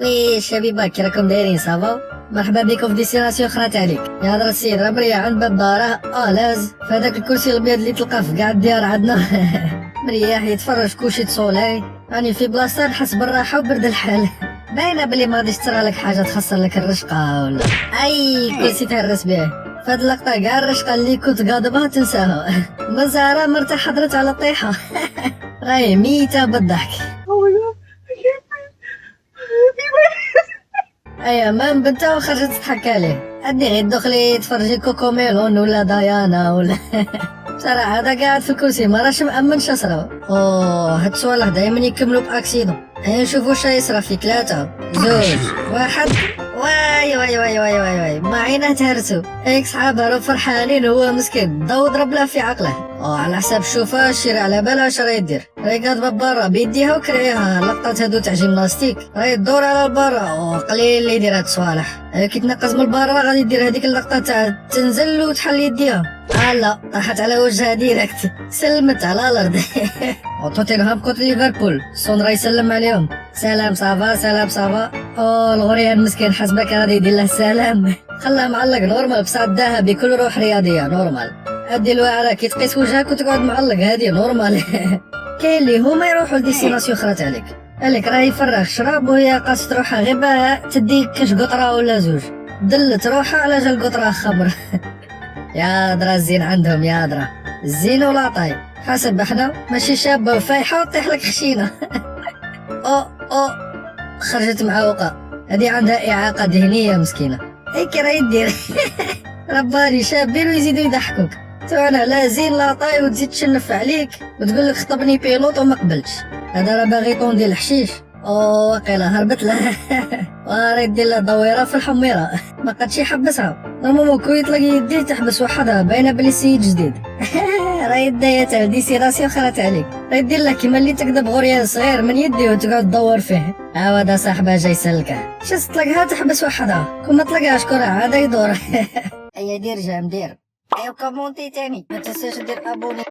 وي شبيبه كي راكم دايرين صافا؟ مرحبا بكم في ديستيناسيون خرات عليك. يهضر السيد راه مريح عند باب داره الاز في هذاك الكرسي الابيض اللي تلقاه في كاع الديار عندنا. مريح يتفرج كوشي تصولاي، راني في بلاصه نحس بالراحه وبرد الحال. باينه بلي ما غاديش تصرى لك حاجه تخسر لك الرشقه ولا اي كرسي تهرس به. فهاد اللقطه كاع الرشقه اللي كنت قاضبها تنساها. مزهره مرتا حضرت على الطيحه. راهي ميته بالضحك. ايا مام بنتها وخرجت تضحك عليه. ادي غير دخلي تفرجي كوكو ميلون ولا ديانا ولا. بصراحه هذا قاعد في الكرسي ما راش مأمن شصرا. هاد الصوالح دايما يكملوا باكسيدون. نشوفوا واش يصرى في 3 2 1. واي واي واي واي واي واي ما عينه تهرسو. هيك صحابها راهو فرحانين هو مسكين ضو ضرب له في عقله. على حساب الشوفه الشير على بالها اش راه يدير. راهي قاعده برا بيديها وكريها لقطات هادو تاع جيمناستيك. راهي تدور على البرا قليل اللي يدير هاد الصوالح. كي تنقز من البرا غادي يدير هذيك اللقطه تاع تنزل وتحل يديها. لا طاحت على وجهها ديريكت سلمت على الارض. وتوتنهام كنت ليفربول سون راه يسلم عليهم. سلام صافا سلام صافا. الغريان مسكين حسبك غادي يدير له السلام. خلاه معلق نورمال بساعة ذهبي كل روح رياضيه نورمال. ادي الواعره كي تقيس وجهك وتقعد معلق هادي نورمال. كاين اللي هما يروحوا لديستيناسيون خرات عليك. قالك راه يفرغ شراب وهي قاصت روحها غير باه تديك كاش قطره ولا زوج. دلت روحها على جال قطره خمر. يا درا الزين عندهم يا درا الزين ولا طاي. حسب احنا ماشي شابه وفايحه وطيح لك خشينه. او خرجت معوقه. هذه عندها اعاقه ذهنيه مسكينه. هيك راه يدير. رباني شابين ويزيدوا يضحكوك. انا لا زين لا طاي وتزيد تشنف عليك وتقول لك خطبني بيلوط وما قبلتش. هذا راه باغي يطوندي الحشيش. واقيلا هربت له. وراه يدير له دويره في الحميره. ما قدش يحبسها. نورمالمون كون يطلق يديه تحبس وحدها باينه بلي سيد جديد. راه يديا تاع ديسيراسيون خلات عليك. راه يدير لك كيما اللي تكذب غوريان صغير من يديه وتقعد تدور فيه. هذا صاحبه جاي يسلكه. شس تطلقها تحبس وحدها كون ما طلقهاش كره عاد يدور. ايا دير جام دير. ايوا كومونتي تاني ما تنساش دير ابوني.